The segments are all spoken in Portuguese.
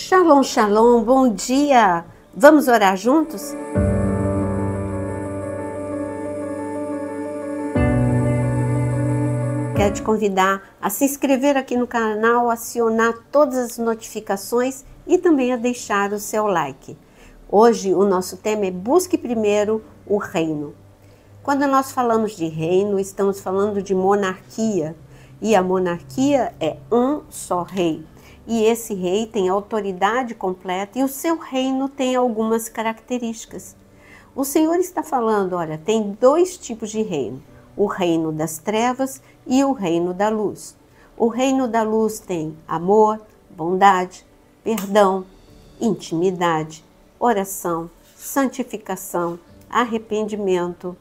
Shalom, shalom, bom dia! Vamos orar juntos? Quero te convidar a se inscrever aqui no canal, acionar todas as notificações e também a deixar o seu like. Hoje o nosso tema é Busque primeiro o reino. Quando nós falamos de reino, estamos falando de monarquia. E a monarquia é um só rei. E esse rei tem autoridade completa e o seu reino tem algumas características. O Senhor está falando, olha, tem dois tipos de reino. O reino das trevas e o reino da luz. O reino da luz tem amor, bondade, perdão, intimidade, oração, santificação, arrependimento.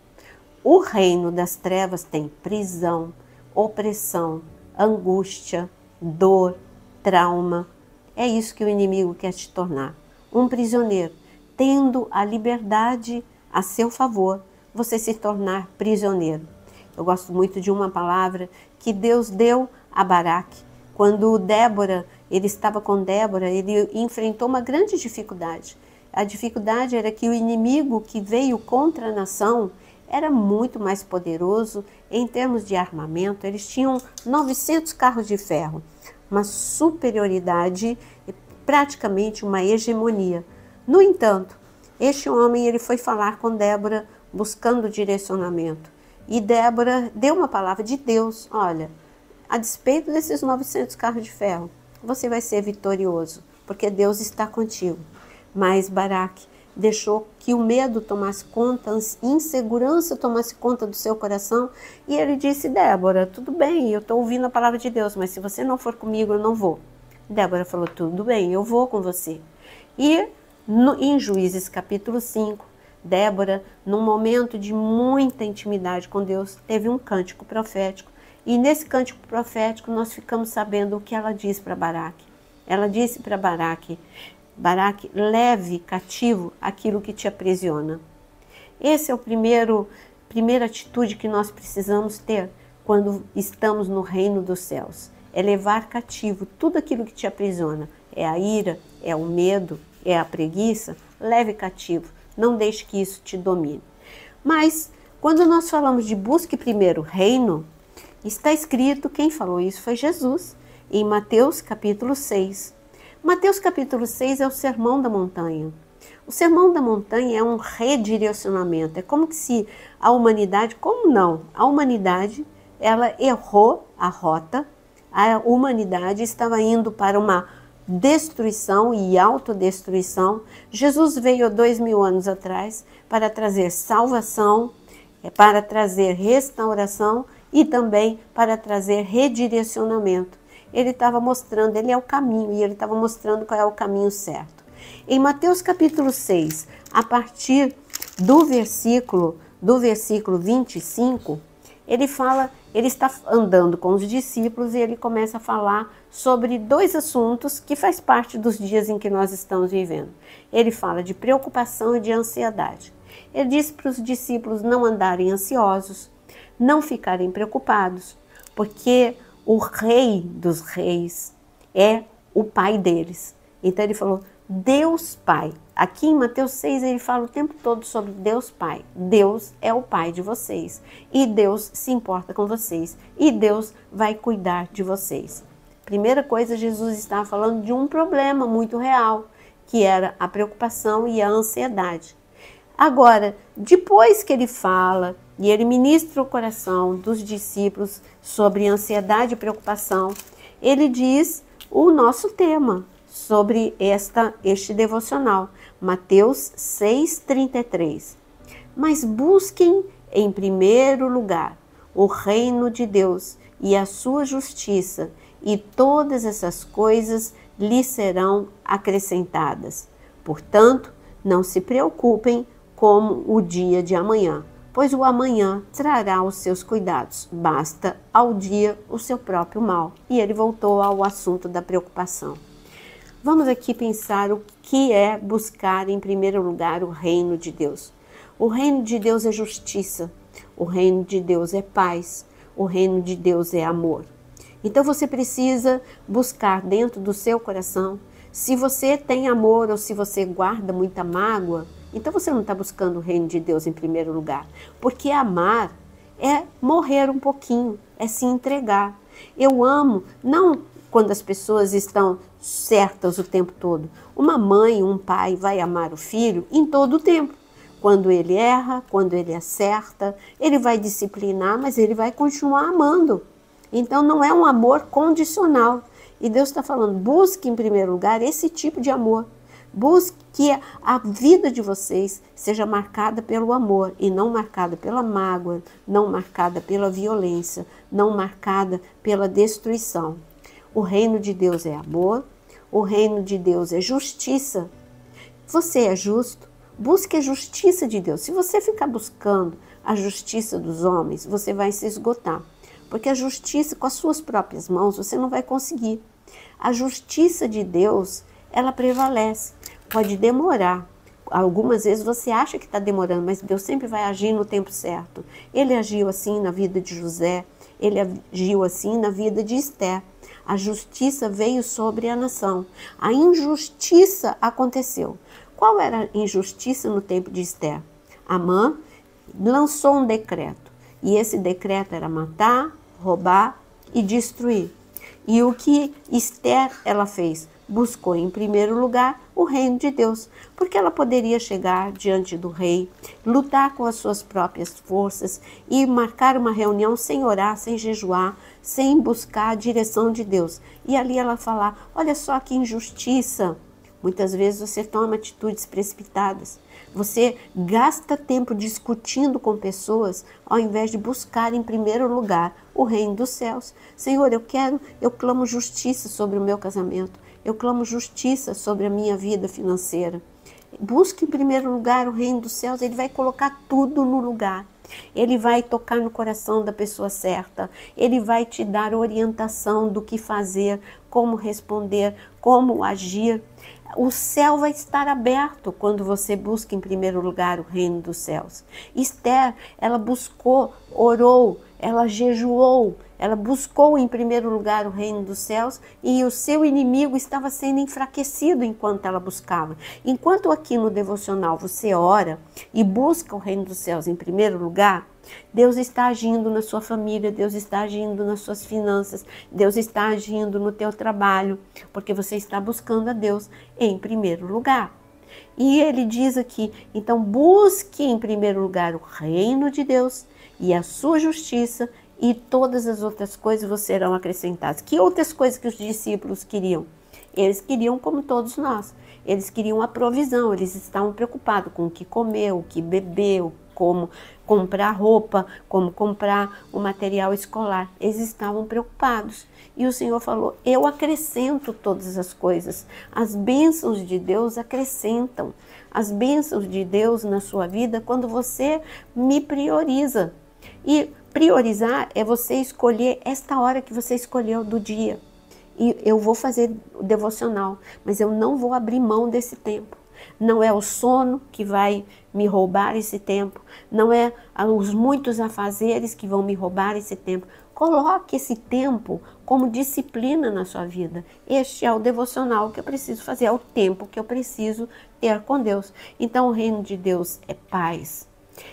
O reino das trevas tem prisão, opressão, angústia, dor, trauma. É isso que o inimigo quer te tornar. Um prisioneiro, tendo a liberdade a seu favor, você se tornar prisioneiro. Eu gosto muito de uma palavra que Deus deu a Baraque. Quando ele estava com Débora, ele enfrentou uma grande dificuldade. A dificuldade era que o inimigo que veio contra a nação era muito mais poderoso em termos de armamento. Eles tinham 900 carros de ferro, uma superioridade, praticamente uma hegemonia. No entanto, este homem ele foi falar com Débora buscando direcionamento. E Débora deu uma palavra de Deus, olha, a despeito desses 900 carros de ferro, você vai ser vitorioso, porque Deus está contigo. Mas Baraque deixou que o medo tomasse conta, a insegurança tomasse conta do seu coração, e ele disse, Débora, tudo bem, eu estou ouvindo a palavra de Deus, mas se você não for comigo, eu não vou. Débora falou, tudo bem, eu vou com você. E em Juízes capítulo 5, Débora, num momento de muita intimidade com Deus, teve um cântico profético, e nesse cântico profético nós ficamos sabendo o que ela disse para Baraque. Ela disse para Baraque, Baraque, leve cativo aquilo que te aprisiona. Essa é a primeira atitude que nós precisamos ter quando estamos no reino dos céus. É levar cativo tudo aquilo que te aprisiona. É a ira, é o medo, é a preguiça. Leve cativo, não deixe que isso te domine. Mas, quando nós falamos de busque primeiro o reino, está escrito, quem falou isso foi Jesus, em Mateus capítulo 6. Mateus capítulo 6 é o Sermão da Montanha. O Sermão da Montanha é um redirecionamento. É como que se a humanidade, como não? A humanidade, ela errou a rota. A humanidade estava indo para uma destruição e autodestruição. Jesus veio há 2000 anos atrás para trazer salvação, para trazer restauração e também para trazer redirecionamento. Ele estava mostrando, ele é o caminho, e ele estava mostrando qual é o caminho certo. Em Mateus capítulo 6, a partir do versículo 25, ele está andando com os discípulos e ele começa a falar sobre dois assuntos que faz parte dos dias em que nós estamos vivendo. Ele fala de preocupação e de ansiedade. Ele diz para os discípulos não andarem ansiosos, não ficarem preocupados, porque o rei dos reis é o pai deles. Então ele falou, Deus Pai. Aqui em Mateus 6 ele fala o tempo todo sobre Deus Pai. Deus é o pai de vocês. E Deus se importa com vocês. E Deus vai cuidar de vocês. Primeira coisa, Jesus estava falando de um problema muito real, que era a preocupação e a ansiedade. Agora, depois que ele fala e ele ministra o coração dos discípulos sobre ansiedade e preocupação, ele diz o nosso tema sobre este devocional, Mateus 6,33. Mas busquem em primeiro lugar o reino de Deus e a sua justiça, e todas essas coisas lhes serão acrescentadas. Portanto, não se preocupem como o dia de amanhã, pois o amanhã trará os seus cuidados. Basta ao dia o seu próprio mal. E ele voltou ao assunto da preocupação. Vamos aqui pensar o que é buscar em primeiro lugar o reino de Deus. O reino de Deus é justiça, o reino de Deus é paz, o reino de Deus é amor. Então você precisa buscar dentro do seu coração Se você tem amor ou se você guarda muita mágoa, então você não está buscando o reino de Deus em primeiro lugar. Porque amar é morrer um pouquinho, é se entregar. Eu amo, não quando as pessoas estão certas o tempo todo. Uma mãe, um pai vai amar o filho em todo o tempo. Quando ele erra, quando ele acerta, ele vai disciplinar, mas ele vai continuar amando. Então não é um amor condicional. E Deus está falando, busque em primeiro lugar esse tipo de amor. Busque que a vida de vocês seja marcada pelo amor e não marcada pela mágoa, não marcada pela violência, não marcada pela destruição. O reino de Deus é amor, o reino de Deus é justiça. Você é justo? Busque a justiça de Deus. Se você ficar buscando a justiça dos homens, você vai se esgotar. Porque a justiça com as suas próprias mãos você não vai conseguir. A justiça de Deus, ela prevalece. Pode demorar. Algumas vezes você acha que está demorando, mas Deus sempre vai agir no tempo certo. Ele agiu assim na vida de José, ele agiu assim na vida de Esther. A justiça veio sobre a nação. A injustiça aconteceu. Qual era a injustiça no tempo de Esther? Amã lançou um decreto. E esse decreto era matar, roubar e destruir. E o que Esther ela fez? Buscou em primeiro lugar o reino de Deus, porque ela poderia chegar diante do rei, lutar com as suas próprias forças e marcar uma reunião sem orar, sem jejuar, sem buscar a direção de Deus. E ali ela falar, olha só que injustiça. Muitas vezes você toma atitudes precipitadas. Você gasta tempo discutindo com pessoas ao invés de buscar em primeiro lugar o reino dos céus. Senhor, eu clamo justiça sobre o meu casamento. Eu clamo justiça sobre a minha vida financeira. Busque em primeiro lugar o reino dos céus. Ele vai colocar tudo no lugar. Ele vai tocar no coração da pessoa certa. Ele vai te dar orientação do que fazer, como responder, como agir. O céu vai estar aberto quando você busca em primeiro lugar o reino dos céus. Esther, ela buscou, orou, ela jejuou, ela buscou em primeiro lugar o reino dos céus e o seu inimigo estava sendo enfraquecido enquanto ela buscava. Enquanto aqui no devocional você ora e busca o reino dos céus em primeiro lugar, Deus está agindo na sua família, Deus está agindo nas suas finanças, Deus está agindo no teu trabalho, porque você está buscando a Deus em primeiro lugar. E ele diz aqui, então busque em primeiro lugar o reino de Deus e a sua justiça e todas as outras coisas vos serão acrescentadas. Que outras coisas que os discípulos queriam? Eles queriam como todos nós, eles queriam a provisão, eles estavam preocupados com o que comer, o que beber, como comprar roupa, como comprar o material escolar. Eles estavam preocupados. E o Senhor falou, eu acrescento todas as coisas. As bênçãos de Deus acrescentam. As bênçãos de Deus na sua vida quando você me prioriza. E priorizar é você escolher esta hora que você escolheu do dia. E eu vou fazer o devocional, mas eu não vou abrir mão desse tempo. Não é o sono que vai me roubar esse tempo, não é os muitos afazeres que vão me roubar esse tempo. Coloque esse tempo como disciplina na sua vida. Este é o devocional que eu preciso fazer, é o tempo que eu preciso ter com Deus. Então o reino de Deus é paz.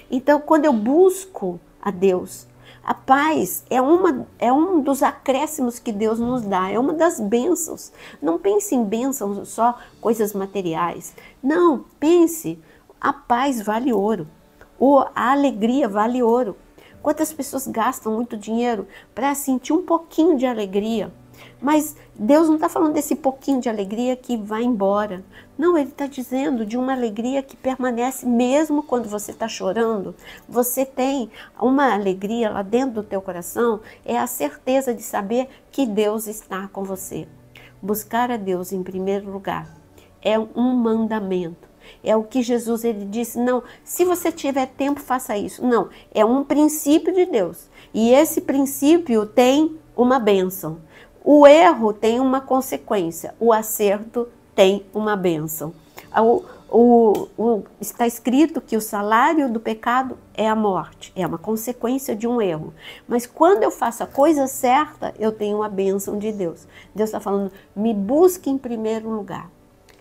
Então quando eu busco a Deus, a paz é um dos acréscimos que Deus nos dá, é uma das bênçãos. Não pense em bênçãos só coisas materiais. Não, pense, a paz vale ouro, a alegria vale ouro. Quantas pessoas gastam muito dinheiro para sentir um pouquinho de alegria? Mas Deus não está falando desse pouquinho de alegria que vai embora. Não, Ele está dizendo de uma alegria que permanece mesmo quando você está chorando. Você tem uma alegria lá dentro do teu coração, é a certeza de saber que Deus está com você. Buscar a Deus em primeiro lugar é um mandamento. É o que Jesus ele disse, não, se você tiver tempo, faça isso. Não, é um princípio de Deus. E esse princípio tem uma bênção. O erro tem uma consequência, o acerto tem uma bênção. Está escrito que o salário do pecado é a morte, é uma consequência de um erro. Mas quando eu faço a coisa certa, eu tenho a bênção de Deus. Deus está falando, me busque em primeiro lugar.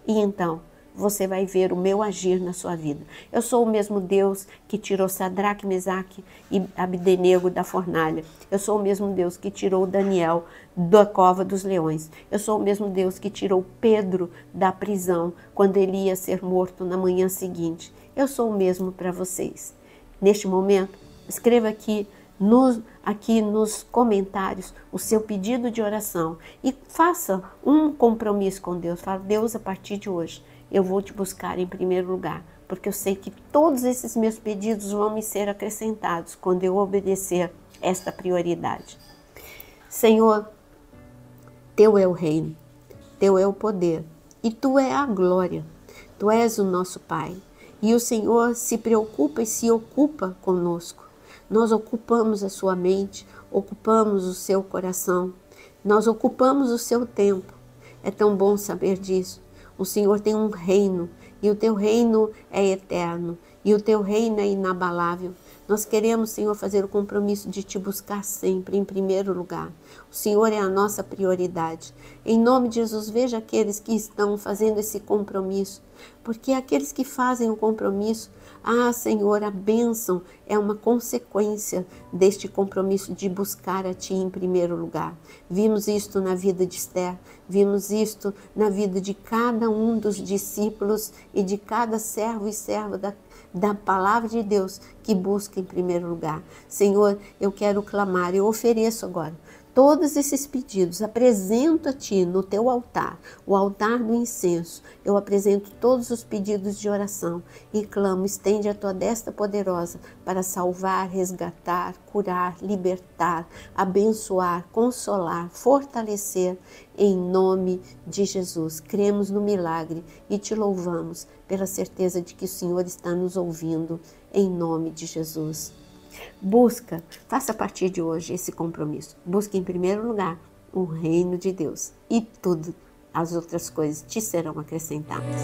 E então, você vai ver o meu agir na sua vida. Eu sou o mesmo Deus que tirou Sadraque, Mesaque e Abdenego da fornalha. Eu sou o mesmo Deus que tirou Daniel da cova dos leões. Eu sou o mesmo Deus que tirou Pedro da prisão quando ele ia ser morto na manhã seguinte. Eu sou o mesmo para vocês. Neste momento, escreva aqui nos comentários o seu pedido de oração e faça um compromisso com Deus. Fala, Deus, a partir de hoje, eu vou te buscar em primeiro lugar, porque eu sei que todos esses meus pedidos vão me ser acrescentados quando eu obedecer esta prioridade. Senhor, teu é o reino, teu é o poder e tu é a glória. Tu és o nosso Pai e o Senhor se preocupa e se ocupa conosco. Nós ocupamos a sua mente, ocupamos o seu coração, nós ocupamos o seu tempo. É tão bom saber disso. O Senhor tem um reino e o teu reino é eterno e o teu reino é inabalável. Nós queremos, Senhor, fazer o compromisso de te buscar sempre em primeiro lugar. O Senhor é a nossa prioridade. Em nome de Jesus, veja aqueles que estão fazendo esse compromisso, porque aqueles que fazem o compromisso, Senhor, a bênção é uma consequência deste compromisso de buscar a Ti em primeiro lugar. Vimos isto na vida de Esther, vimos isto na vida de cada um dos discípulos e de cada servo e serva da palavra de Deus que busca em primeiro lugar. Senhor, eu quero clamar, eu ofereço agora todos esses pedidos, apresento a Ti no Teu altar, o altar do incenso. Eu apresento todos os pedidos de oração e clamo, estende a Tua destra poderosa para salvar, resgatar, curar, libertar, abençoar, consolar, fortalecer, em nome de Jesus. Cremos no milagre e Te louvamos pela certeza de que o Senhor está nos ouvindo, em nome de Jesus. Busca, faça a partir de hoje esse compromisso. Busque em primeiro lugar o reino de Deus e tudo, as outras coisas te serão acrescentadas.